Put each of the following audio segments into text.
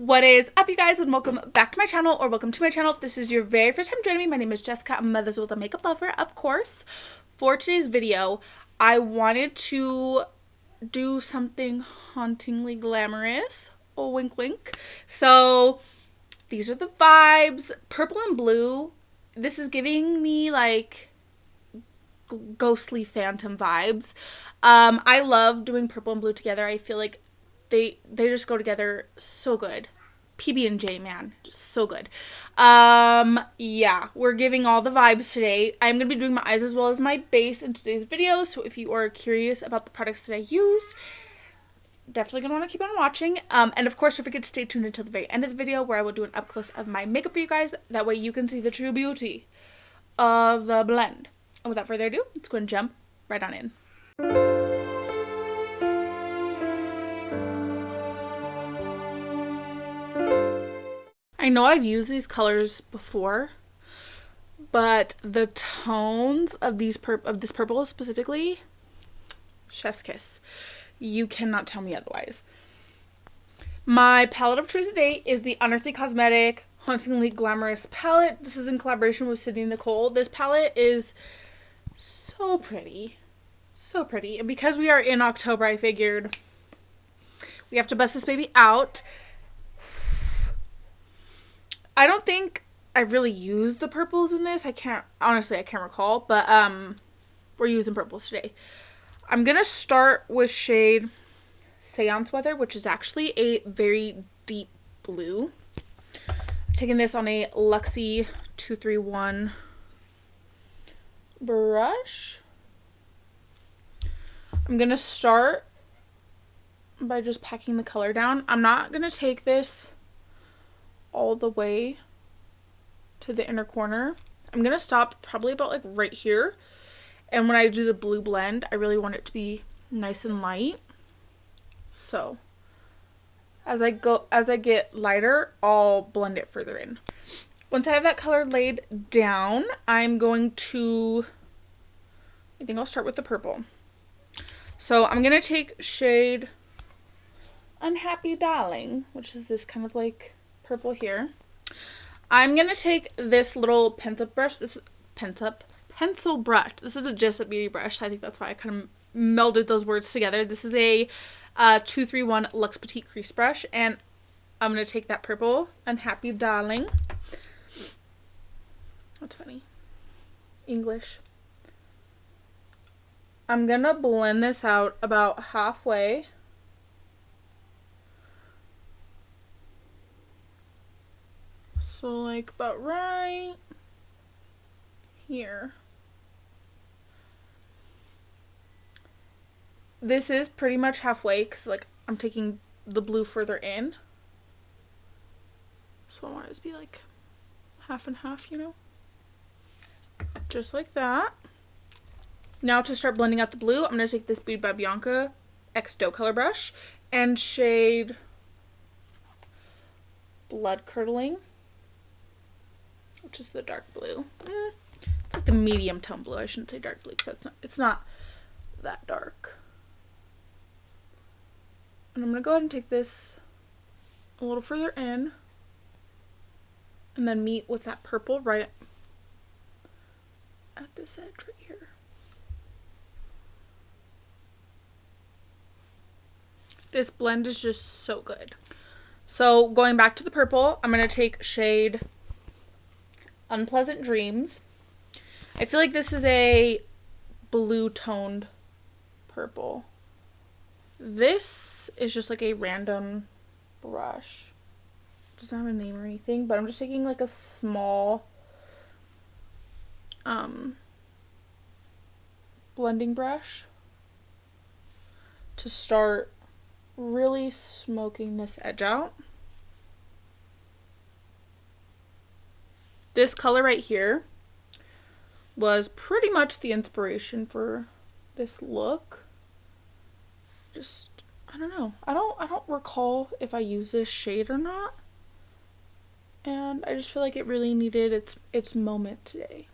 What is up, you guys, and welcome back to my channel, or welcome to my channel if this is your very first time joining me. My name is Jessica. I'm Mothers with a Makeup Lover, of course. For today's video, I wanted to do something hauntingly glamorous. Oh, wink wink. So these are the vibes. Purple and blue. This is giving me like ghostly phantom vibes. I love doing purple and blue together. I feel like they just go together so good. PB&J, man, just so good. Yeah, we're giving all the vibes today. I'm gonna be doing my eyes as well as my base in today's video, so if you are curious about the products that I used, definitely gonna want to keep on watching. And of course, don't forget to stay tuned until the very end of the video, where I will do an up close of my makeup for you guys. That way you can see the true beauty of the blend. And without further ado, let's go and jump right on in. I know I've used these colors before, but the tones of this purple specifically, chef's kiss. You cannot tell me otherwise. My palette of choice today is the Unearthly Cosmetic Hauntingly Glamorous palette. This is in collaboration with Sydney Nicole. This palette is so pretty. So pretty. And because we are in October, I figured we have to bust this baby out. I don't think I really used the purples in this. I can't recall, but we're using purples today. I'm going to start with shade Seance Weather, which is actually a very deep blue. I'm taking this on a Luxie 231 brush. I'm going to start by just packing the color down. I'm not going to take this all the way to the inner corner. I'm going to stop probably about like right here. And when I do the blue blend, I really want it to be nice and light. So as I get lighter, I'll blend it further in. Once I have that color laid down, I think I'll start with the purple. So I'm going to take shade Unhappy Darling, which is this kind of like purple here. I'm going to take this little pencil brush. This is pencil brush. This is a Just a Beauty brush. I think that's why I kind of melded those words together. This is a 231 Luxe Petite Crease brush, and I'm going to take that purple Unhappy Darling. That's funny. English. I'm going to blend this out about halfway. So like about right here. This is pretty much halfway because like I'm taking the blue further in. So I want it to be like half and half, you know? Just like that. Now to start blending out the blue, I'm going to take this Beauty by Bianca X Doe color brush and shade Blood Curdling, which is the dark blue. It's like the medium tone blue. I shouldn't say dark blue because it's not that dark. And I'm going to go ahead and take this a little further in and then meet with that purple right at this edge right here. This blend is just so good. So going back to the purple, I'm going to take shade Unpleasant Dreams. I feel like this is a blue toned purple. This is just like a random brush. It doesn't have a name or anything, but I'm just taking like a small blending brush to start really smoking this edge out. This color right here was pretty much the inspiration for this look. Just, I don't know. I don't recall if I used this shade or not. And I just feel like it really needed its moment today.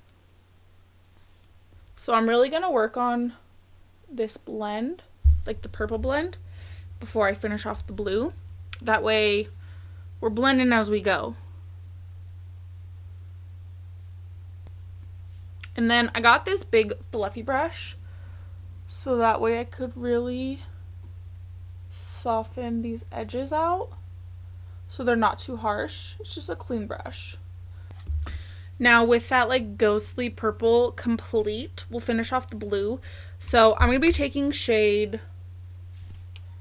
So I'm really going to work on this blend, like the purple blend, before I finish off the blue. That way we're blending as we go. And then I got this big fluffy brush so that way I could really soften these edges out so they're not too harsh. It's just a clean brush. Now with that like ghostly purple complete, we'll finish off the blue. So I'm going to be taking shade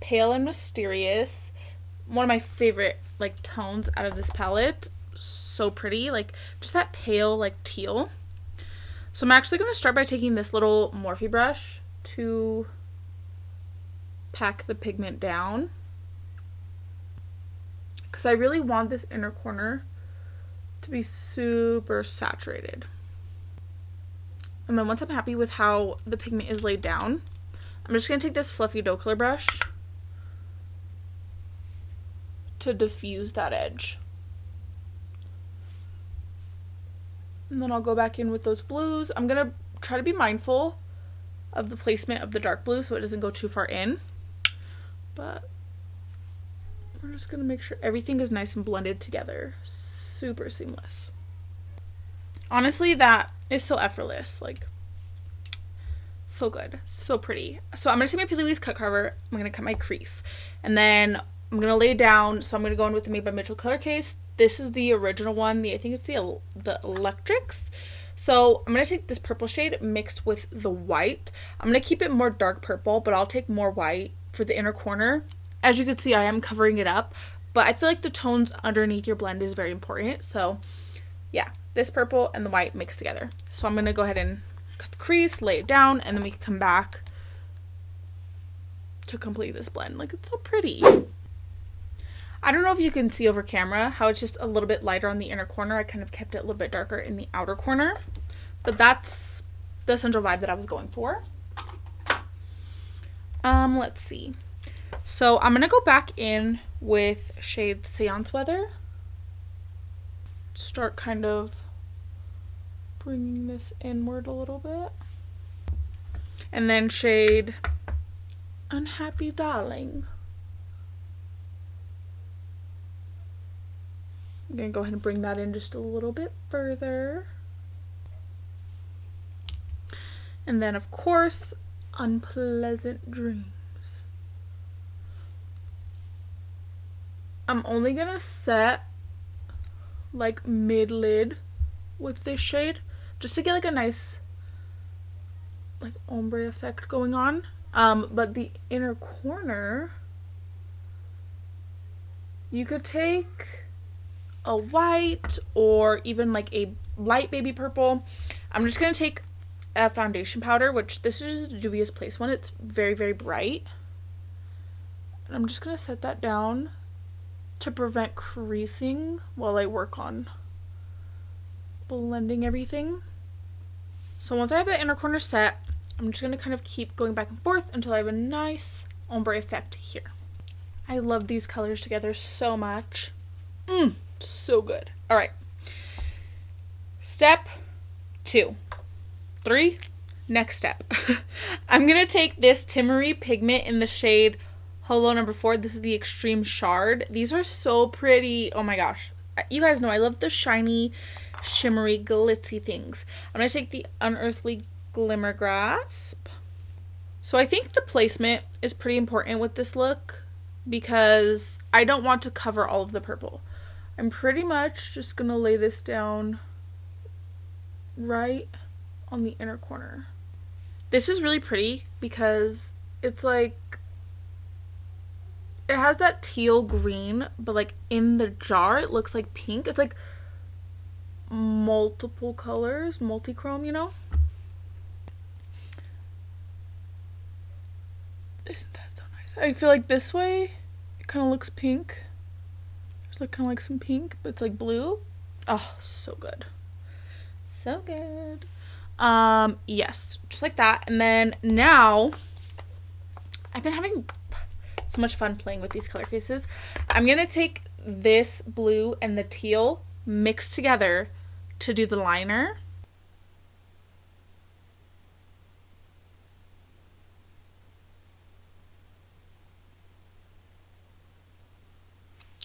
Pale and Mysterious. One of my favorite like tones out of this palette. So pretty, like just that pale like teal. So I'm actually going to start by taking this little Morphe brush to pack the pigment down, because I really want this inner corner to be super saturated. And then once I'm happy with how the pigment is laid down, I'm just going to take this fluffy doe color brush to diffuse that edge. And then I'll go back in with those blues. I'm going to try to be mindful of the placement of the dark blue so it doesn't go too far in. But we're just going to make sure everything is nice and blended together. Super seamless. Honestly, that is so effortless. Like, so good. So pretty. So I'm going to take my P. Louise cut cover. I'm going to cut my crease. And then I'm going to lay it down. So I'm going to go in with the Made by Mitchell color case. This is the original one. I think it's the Electrics. So I'm going to take this purple shade mixed with the white. I'm going to keep it more dark purple, but I'll take more white for the inner corner. As you can see, I am covering it up, but I feel like the tones underneath your blend is very important. So yeah, this purple and the white mixed together. So I'm going to go ahead and cut the crease, lay it down, and then we can come back to complete this blend. Like, it's so pretty. I don't know if you can see over camera how it's just a little bit lighter on the inner corner. I kind of kept it a little bit darker in the outer corner, but that's the central vibe that I was going for. Let's see. So I'm going to go back in with shade Seance Weather. Start kind of bringing this inward a little bit. And then shade Unhappy Darling. I'm going to go ahead and bring that in just a little bit further. And then, of course, Unpleasant Dreams. I'm only going to set like mid-lid with this shade just to get like a nice like ombre effect going on. But the inner corner, you could take a white or even like a light baby purple. I'm just going to take a foundation powder, which this is the Juvias Place one. It's very, very bright. And I'm just going to set that down to prevent creasing while I work on blending everything. So once I have that inner corner set, I'm just going to kind of keep going back and forth until I have a nice ombre effect here. I love these colors together so much. So good. All right. Step 2. 3. Next step. I'm going to take this Timaree pigment in the shade Holo number 4. This is the Extreme Shard. These are so pretty. Oh my gosh. You guys know I love the shiny, shimmery, glitzy things. I'm going to take the Unearthly Glimmer Grasp. So I think the placement is pretty important with this look because I don't want to cover all of the purple. I'm pretty much just going to lay this down right on the inner corner. This is really pretty because it's like, it has that teal green, but like in the jar it looks like pink. It's like multiple colors, multi-chrome, you know? Isn't that so nice? I feel like this way it kind of looks pink. There's like kind of like some pink, but it's like blue. Oh, so good. So good. Yes, just like that. And then now I've been having so much fun playing with these color cases. I'm gonna take this blue and the teal mixed together to do the liner.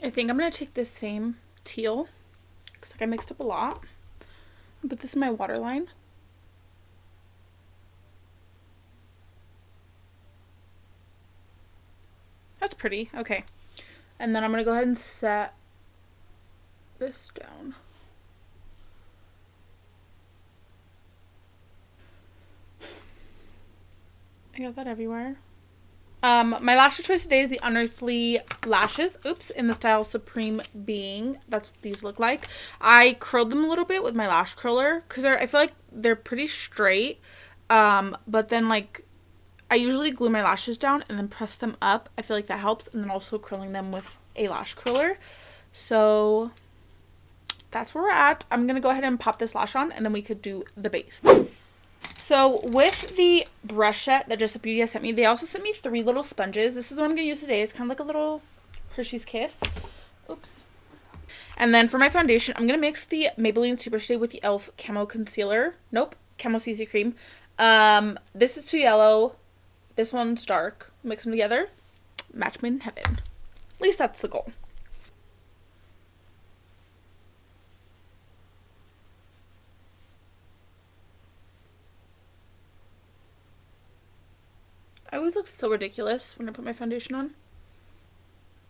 I think I'm going to take this same teal, because like I mixed up a lot, and put this in my waterline. That's pretty. Okay. And then I'm going to go ahead and set this down. I got that everywhere. My lash choice today is the Unearthly lashes. Oops, in the style Supreme Being. That's what these look like. I curled them a little bit with my lash curler because I feel like they're pretty straight. But then like I usually glue my lashes down and then press them up. I feel like that helps. And then also curling them with a lash curler. So that's where we're at. I'm going to go ahead and pop this lash on and then we could do the base. So with the brush set that Just Beauty has sent me, they also sent me 3 little sponges. This is what I'm going to use today. It's kind of like a little Hershey's Kiss. Oops. And then for my foundation, I'm going to mix the Maybelline Superstay with the e.l.f. Camo Concealer. Nope. Camo CC Cream. This is too yellow. This one's dark. Mix them together. Match made in heaven. At least that's the goal. I always look so ridiculous when I put my foundation on.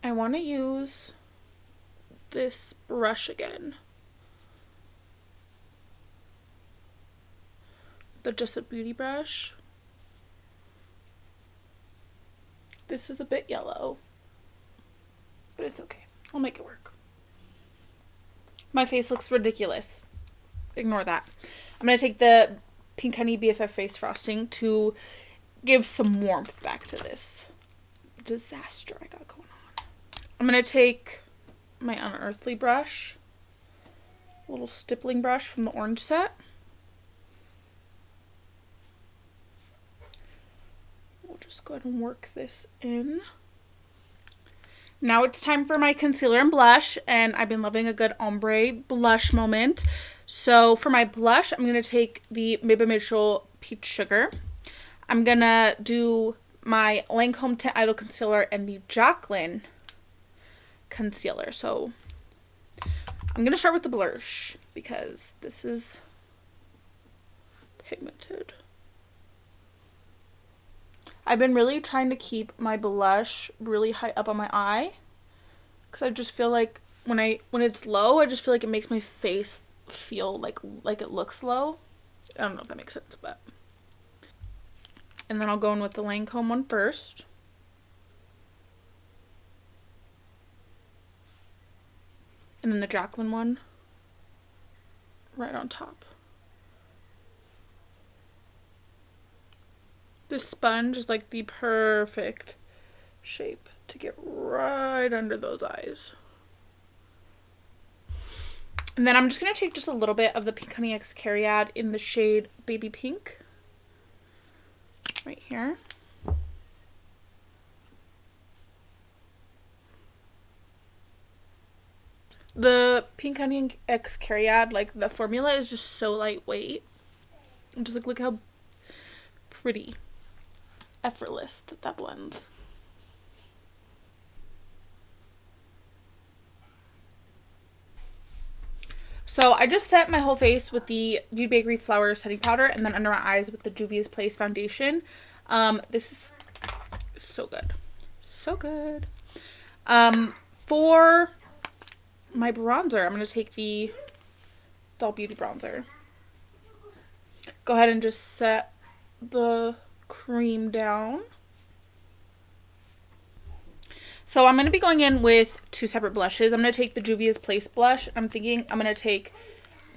I want to use this brush again. The Just a Beauty brush. This is a bit yellow, but it's okay. I'll make it work. My face looks ridiculous. Ignore that. I'm going to take the Pink Honey BFF Face Frosting to give some warmth back to this disaster I got going on. I'm going to take my Unearthly brush, a little stippling brush from the orange set. We'll just go ahead and work this in. Now it's time for my concealer and blush, and I've been loving a good ombre blush moment. So for my blush, I'm going to take the Maybelline Neutral Peach Sugar. I'm going to do my Lancome Teint Idole Concealer and the Jaclyn Concealer. So I'm going to start with the Blursh because this is pigmented. I've been really trying to keep my blush really high up on my eye because I just feel like when it's low, I just feel like it makes my face feel like it looks low. I don't know if that makes sense, but. And then I'll go in with the Lancome one first. And then the Jaclyn one right on top. This sponge is like the perfect shape to get right under those eyes. And then I'm just going to take just a little bit of the Pink Honey X Cariad in the shade Baby Pink. Right here. The Pink Honey X Cariad, like the formula is just so lightweight. And just like look how pretty, effortless that blends. So I just set my whole face with the Beauty Bakerie Flour setting powder and then under my eyes with the Juvia's Place foundation. This is so good. So good. For my bronzer, I'm going to take the Doll Beauty bronzer. Go ahead and just set the cream down. So I'm going to be going in with 2 separate blushes. I'm going to take the Juvia's Place blush. I'm thinking I'm going to take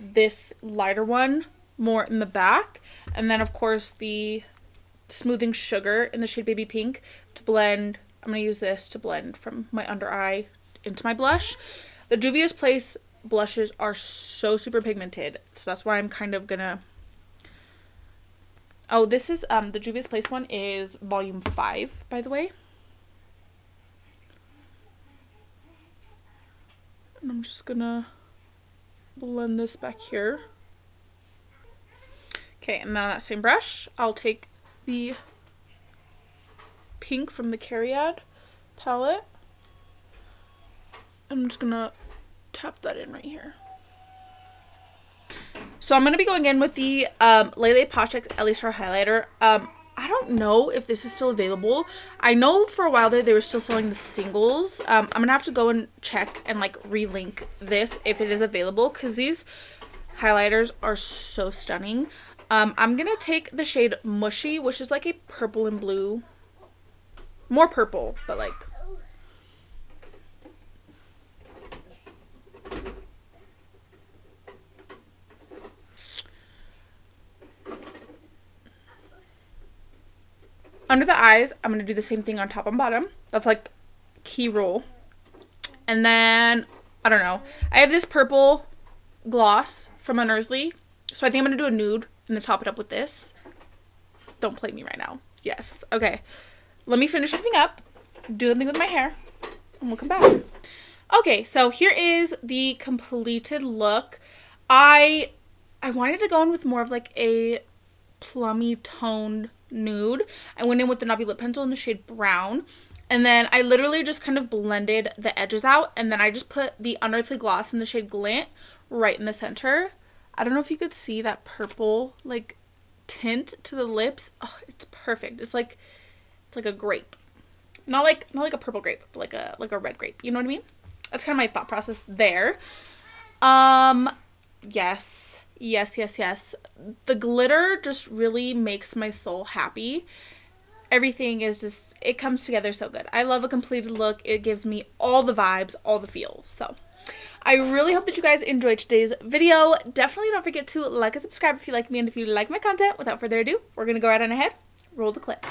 this lighter one more in the back. And then, of course, the Smoothing Sugar in the shade Baby Pink to blend. I'm going to use this to blend from my under eye into my blush. The Juvia's Place blushes are so super pigmented. So that's why I'm kind of going to... Oh, this is, the Juvia's Place one is volume 5, by the way. And I'm just gonna blend this back here. Okay, and then on that same brush, I'll take the pink from the Cariad palette. I'm just gonna tap that in right here. So I'm gonna be going in with the Lele Posh Ellie Star Highlighter. I don't know if this is still available. I know for a while there they were still selling the singles. I'm gonna have to go and check and like relink this if it is available, because these highlighters are so stunning. I'm gonna take the shade Mushy, which is like a purple and blue. More purple, but like... Under the eyes, I'm going to do the same thing on top and bottom. That's like key rule. And then, I don't know. I have this purple gloss from Unearthly. So I think I'm going to do a nude and then top it up with this. Don't play me right now. Yes. Okay. Let me finish everything up. Do something with my hair. And we'll come back. Okay. So here is the completed look. I wanted to go in with more of like a plummy toned nude. I went in with the Nabi Lip Pencil in the shade Brown, and then I literally just kind of blended the edges out, and then I just put the Unearthly gloss in the shade Glint right in the center. I don't know if you could see that purple like tint to the lips. Oh, it's perfect. It's like a grape, not like a purple grape, but like a red grape. You know what I mean? That's kind of my thought process there. Yes. The glitter just really makes my soul happy. Everything is just, it comes together so good. I love a completed look. It gives me all the vibes, all the feels. So I really hope that you guys enjoyed today's video. Definitely don't forget to like and subscribe if you like me and if you like my content. Without further ado, we're going to go right on ahead. Roll the clip.